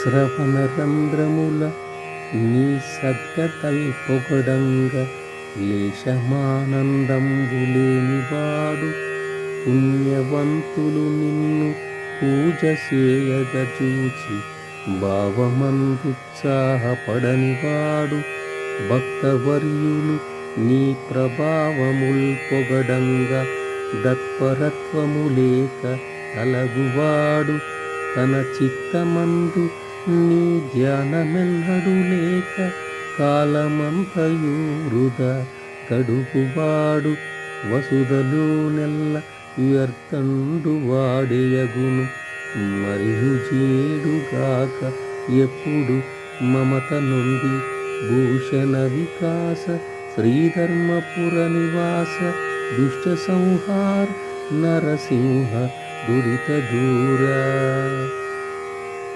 శ్రవణరంధ్రముల నీ సద్గతల్ పొగడంగ లేశమానందంబులేనివాడు పుణ్యవంతులు నిన్ను పూజ చేయగ చూచి భావమందుత్సాహపడనివాడు భక్తవర్యులు నీ ప్రభావముల్ పొగడంగ దత్పరత్వము లేక కలగువాడు తన చిత్తమందు నీ ధ్యానమెల్లడు లేక కాలమంతయు వృధా గడుపువాడు వసుదలో నెల్ల వ్యర్థండు వాడేయగును మరియు చేడుగాక ఎప్పుడు మమత నుండి భూషణ వికాస శ్రీధర్మపుర నివాస దుష్ట సంహార నరసింహ దురిత దూర.